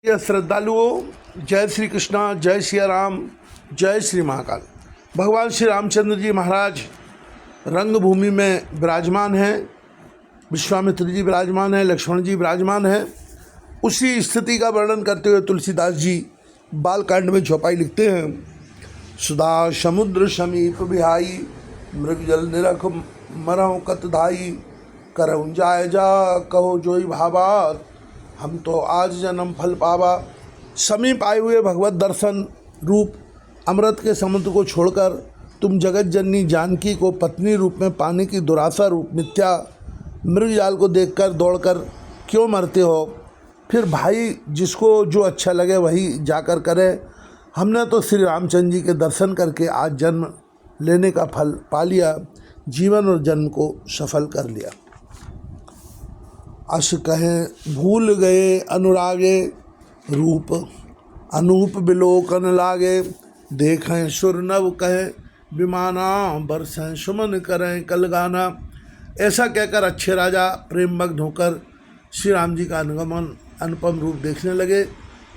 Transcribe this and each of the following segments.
यह श्रद्धालुओं, जय श्री कृष्णा, जय श्री राम, जय श्री महाकाल। भगवान श्री रामचंद्र जी महाराज रंगभूमि में विराजमान हैं, विश्वामित्र जी विराजमान हैं, लक्ष्मण जी विराजमान हैं। उसी स्थिति का वर्णन करते हुए तुलसीदास जी बालकांड में चौपाई लिखते हैं। सुधा समुद्र समीप बिहाई, मृग जल निरख मरहु कत धाई। करउँ जाय जा कहो जोई भावा, हम तो आज जन्म फल पावा। समीप आए हुए भगवत दर्शन रूप अमृत के समुद्र को छोड़कर तुम जगत जननी जानकी को पत्नी रूप में पाने की दुराशा रूप मिथ्या मृग जाल को देखकर दौड़कर क्यों मरते हो? फिर भाई जिसको जो अच्छा लगे वही जाकर करे। हमने तो श्री रामचंद्र जी के दर्शन करके आज जन्म लेने का फल पा लिया, जीवन और जन्म को सफल कर लिया। अस कहें भूल गए अनुरागे, रूप अनूप बिलोकन लागे। देखें सुर नव कहें विमाना, बरसें सुमन करें कलगाना। ऐसा कहकर अच्छे राजा प्रेममग्न होकर श्री राम जी का अनुपम रूप देखने लगे।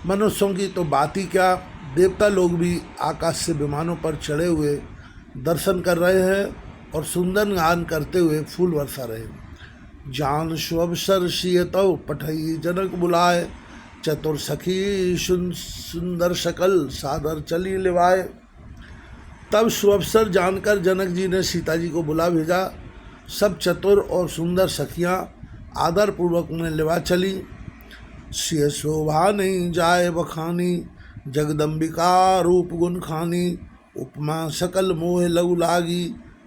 मनुष्यों की तो बात ही क्या, देवता लोग भी आकाश से विमानों पर चढ़े हुए दर्शन कर रहे हैं और सुंदर गान करते हुए फूल बरसा रहे हैं। जान सुअवसर सियतौ पठई जनक बुलाए, चतुर सखी सुंदर शकल सादर चली लिवाए। तब सुअवसर जानकर जनक जी ने सीता जी को बुला भेजा। सब चतुर और सुंदर सखियाँ आदर पूर्वक उन्हें लिवा चली। सिय शोभा नहीं जाए बखानी, जगदम्बिका रूप गुण खानी। उपमा सकल मोह लघु लागी,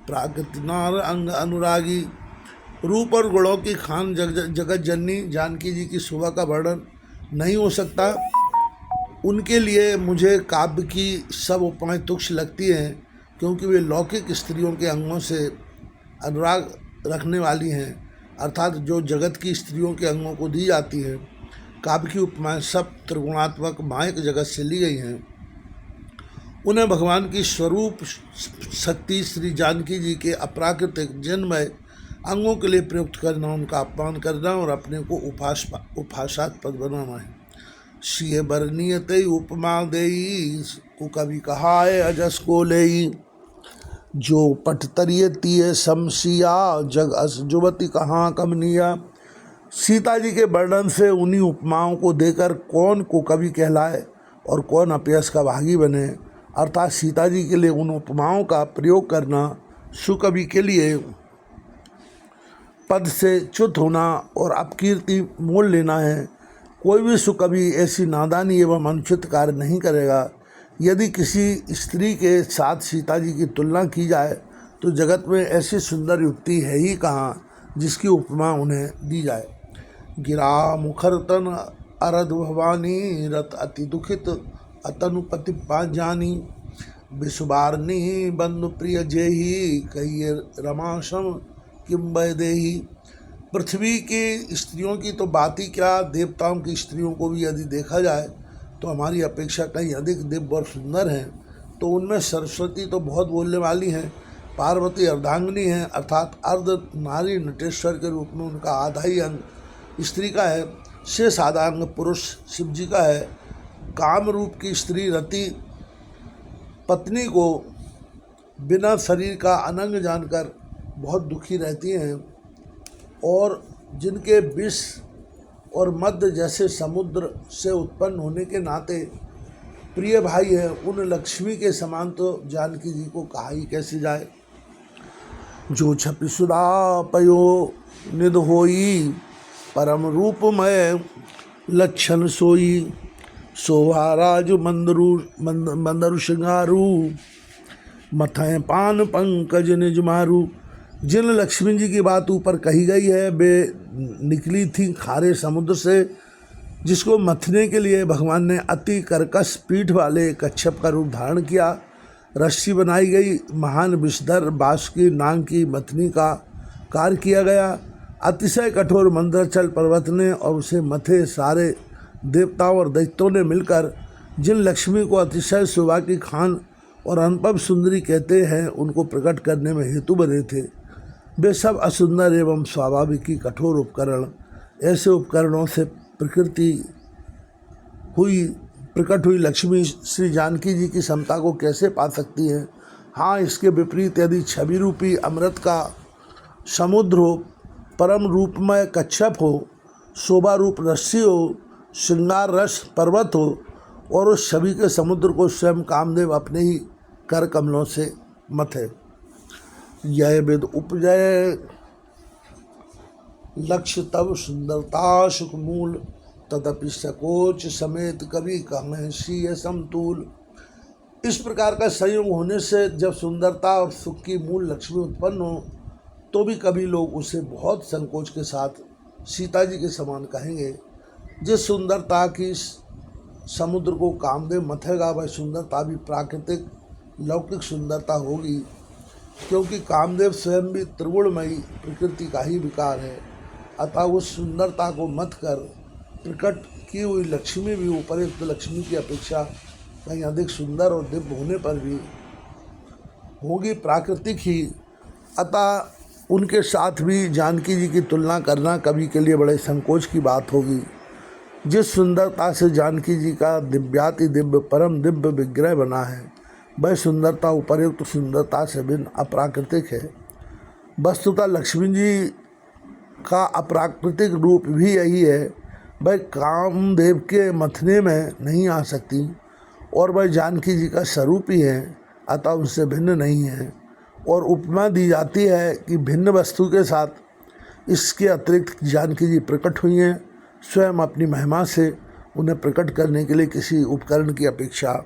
प्राकृत नार अंग अनुरागी। रूप और गुणों की खान जगत जननी जानकी जी की शोभा का वर्णन नहीं हो सकता। उनके लिए मुझे काव्य की सब उपमाएं तुच्छ लगती हैं, क्योंकि वे लौकिक स्त्रियों के अंगों से अनुराग रखने वाली हैं, अर्थात जो जगत की स्त्रियों के अंगों को दी जाती हैं। काव्य की उपमाएं सब त्रिगुणात्मक मायक जगत से ली गई हैं। उन्हें भगवान की स्वरूप शक्ति श्री जानकी जी के अप्राकृतिक जन्मय अंगों के लिए प्रयुक्त करना, उनका अपमान करना और अपने को उपहासास्पद बनाना है। सिय बरनीयते उपमा देई, को कभी कहा है अजस को लेई। जो पटतरियती समसिया, जग अस जुवती कहाँ कमनिया। सीता जी के वर्णन से उन्हीं उपमाओं को देकर कौन को कवि कहलाए और कौन अपयश का भागी बने, अर्थात सीता जी के लिए उन उपमाओं का प्रयोग करना सुकवि के लिए पद से च्युत होना और अपकीर्ति मोल लेना है। कोई भी सुकवि ऐसी नादानी एवं अनुचित कार्य नहीं करेगा। यदि किसी स्त्री के साथ सीता जी की तुलना की जाए तो जगत में ऐसी सुंदर युक्ति है ही कहाँ जिसकी उपमा उन्हें दी जाए। गिरा मुखर तन अरध भवानी, रत अति दुखित अतनुपति पाजानी। विषुवारनी बंधु प्रिय जेही, कहिए रमाशम किम देही। पृथ्वी की स्त्रियों की तो बात ही क्या, देवताओं की स्त्रियों को भी यदि देखा जाए तो हमारी अपेक्षा कहीं अधिक दिव्य और सुंदर हैं। तो उनमें सरस्वती तो बहुत बोलने वाली हैं। पार्वती अर्धांगिनी हैं, अर्थात अर्ध नारी नटेश्वर के रूप में उनका आधा ही अंग स्त्री का है, शेष आधा अंग पुरुष शिव जी का है। काम रूप की स्त्री रति पत्नी को बिना शरीर का अनंग जानकर बहुत दुखी रहती हैं, और जिनके विष और मध्य जैसे समुद्र से उत्पन्न होने के नाते प्रिय भाई हैं, उन लक्ष्मी के समान तो जानकी जी को कहा ही कैसे जाए। जो छपि सुधा पयो निध होई, परम रूपमय लक्षण सोई। शोभा राजु मंदरु श्रृंगारू, मथय पान पंकज निज मारू। जिन लक्ष्मी जी की बात ऊपर कही गई है वे निकली थी खारे समुद्र से, जिसको मथने के लिए भगवान ने अति कर्कश पीठ वाले कच्छप का रूप धारण किया। रस्सी बनाई गई, महान विषधर बाँस की नांग की मथनी का कार्य किया गया। अतिशय कठोर मंदराचल पर्वत ने और उसे मथे सारे देवताओं और दैत्यों ने मिलकर जिन लक्ष्मी को अतिशय शोभा की खान और अनुपम सुंदरी कहते हैं उनको प्रकट करने में हेतु बने थे, वे सब असुंदर एवं स्वाभाविक ही कठोर उपकरण। ऐसे उपकरणों से प्रकृति हुई प्रकट हुई लक्ष्मी श्री जानकी जी की समता को कैसे पा सकती है। हाँ, इसके विपरीत यदि छवि रूपी अमृत का समुद्र हो, परम रूपमय कच्छप हो, शोभा रूप रस्सी हो, श्रृंगार रस पर्वत हो और उस छवि के समुद्र को स्वयं कामदेव अपने ही कर कमलों से मथे। यह विद उपजय लक्ष्य तब सुंदरता सुख मूल, तदपि सकोच समेत कभी कहें शीय समतूल। इस प्रकार का संयोग होने से जब सुंदरता और सुख की मूल लक्ष्मी उत्पन्न हो तो भी कभी लोग उसे बहुत संकोच के साथ सीता जी के समान कहेंगे। जिस सुंदरता की समुद्र को कामदेव मथेगा वह सुंदरता भी प्राकृतिक लौकिक सुंदरता होगी, क्योंकि कामदेव स्वयं भी त्रिगुणमयी प्रकृति का ही विकार है। अतः उस सुंदरता को मत कर प्रकट की हुई लक्ष्मी भी उपयुक्त लक्ष्मी की अपेक्षा कहीं अधिक सुंदर और दिव्य होने पर भी होगी प्राकृतिक ही। अतः उनके साथ भी जानकी जी की तुलना करना कभी के लिए बड़े संकोच की बात होगी। जिस सुंदरता से जानकी जी का दिव्याति दिव्य परम दिव्य विग्रह बना है वह सुंदरता उपर्युक्त सुंदरता से भिन्न अप्राकृतिक है। वस्तुतः लक्ष्मी जी का अप्राकृतिक रूप भी यही है, वह कामदेव के मथने में नहीं आ सकती और वह जानकी जी का स्वरूप ही है, अतः उनसे भिन्न नहीं है। और उपमा दी जाती है कि भिन्न वस्तु के साथ इसके अतिरिक्त जानकी जी प्रकट हुई हैं, स्वयं अपनी महिमा से उन्हें प्रकट करने के लिए किसी उपकरण की अपेक्षा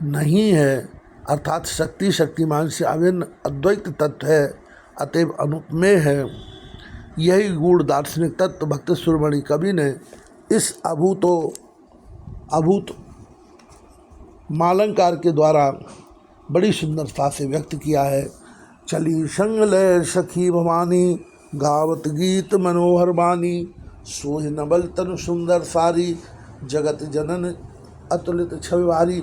नहीं है। अर्थात शक्ति शक्तिमान से अभिन्न अद्वैत तत्व है, अतएव अनुपमेय है। यही गूढ़ दार्शनिक तत्व भक्त शिरोमणि कवि ने इस अभूत मालंकार के द्वारा बड़ी सुंदरता से व्यक्त किया है। चली संग लय सखी भवानी, गावत गीत मनोहर बानी, सोह नबल तनु सुंदर सारी, जगत जनन अतुलित छविवारी।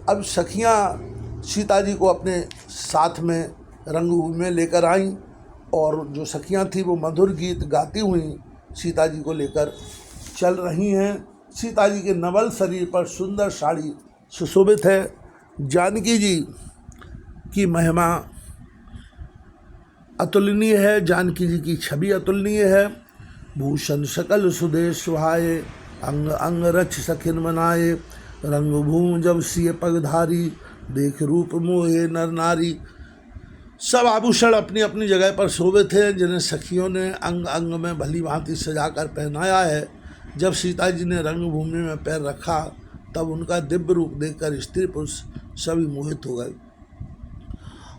अब सखियाँ सीता जी को अपने साथ में रंगभूमि में लेकर आईं और जो सखियाँ थीं वो मधुर गीत गाती हुई सीता जी को लेकर चल रही हैं। सीता जी के नवल शरीर पर सुंदर साड़ी सुशोभित है। जानकी जी की महिमा अतुलनीय है, जानकी जी की छवि अतुलनीय है। भूषण सकल सुदेश सुहाए, अंग अंग रच सखिन बनाए, रंग भूम जब सिय पगधारी, देख रूप मोहे नर नारी। सब आभूषण अपनी अपनी जगह पर शोभित हैं, जिन्हें सखियों ने अंग अंग में भली भांति सजाकर पहनाया है। जब सीता जी ने रंगभूमि में पैर रखा तब उनका दिव्य रूप देखकर स्त्री पुरुष सभी मोहित हो गए।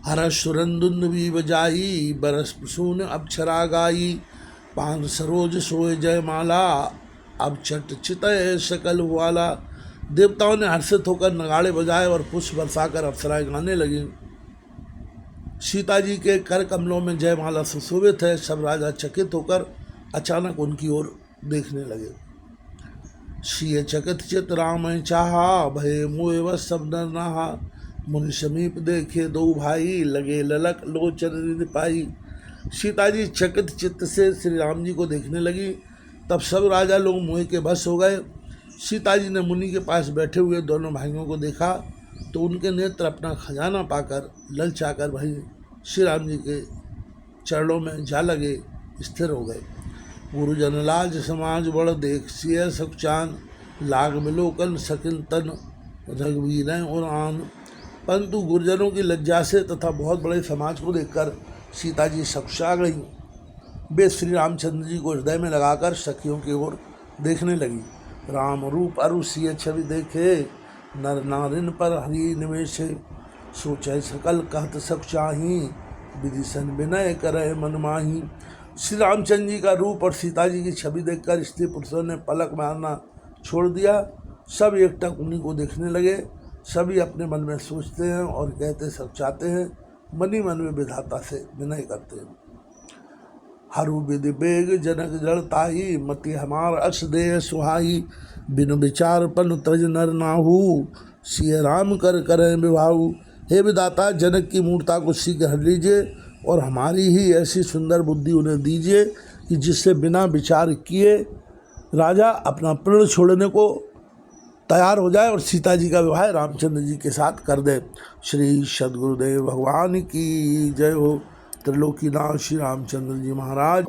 हरस सुरंदुंदवी बजाई, बरस प्रसून अक्षरा गाई, पान सरोज सोए जयमाला, अब चट चितय सकल वाला। देवताओं ने हर्षित होकर नगाड़े बजाए और पुष्प बरसाकर अप्सराएं गाने लगी। सीता जी के कर कमलों में जयमाला सुशोभित है। सब राजा चकित होकर अचानक उनकी ओर देखने लगे। सिय चकित चित राम चाहा, भय मोह व सब नर नहा, मुनि समीप देखे दो भाई, लगे ललक लोचन रिद पाई। सीता जी चकित चित्त से श्री राम जी को देखने लगी। तब सब राजा लोग मोह के बस हो गए। सीता जी ने मुनि के पास बैठे हुए दोनों भाइयों को देखा तो उनके नेत्र अपना खजाना पाकर ललचाकर भाई श्री राम जी के चरणों में जा लगे, स्थिर हो गए। गुरुजन लाज समाज बड़ देख सिय सुखचान, लाग मिलोकन सकिन तन रघुवीर और आन। परंतु गुरुजनों की लज्जा से तथा बहुत बड़े समाज को देखकर सीता जी सकुचा गई। वे श्री रामचंद्र जी को हृदय में लगाकर सखियों की ओर देखने लगी। राम रूप अरु सिय छवि देखे, नर नारिन पर हरि निवेशे, सोचे सकल कहत सकुचाही, विधिसन विनय करे मन माही। श्री रामचंद्र जी का रूप और सीता जी की छवि देखकर स्त्री पुरुषों ने पलक मारना छोड़ दिया। सब एकटक उन्हीं को देखने लगे। सभी अपने मन में सोचते हैं और कहते सकुचाते हैं, मनी मन में विधाता से विनय करते हैं। हरु विधि बेग जनक जड़ताई, मति हमार अक्ष देह सुहाई, बिनु विचार पन तज नर नाहू, सिय राम कर करें विभाऊ। हे विधाता, जनक की मूर्ता को शीघ्र हर लीजिए और हमारी ही ऐसी सुंदर बुद्धि उन्हें दीजिए कि जिससे बिना विचार किए राजा अपना प्रण छोड़ने को तैयार हो जाए और सीता जी का विवाह रामचंद्र जी के साथ कर दे। श्री सद्गुरुदेव भगवान की जय हो। त्रिलोकीनाथ श्री रामचंद्र जी महाराज।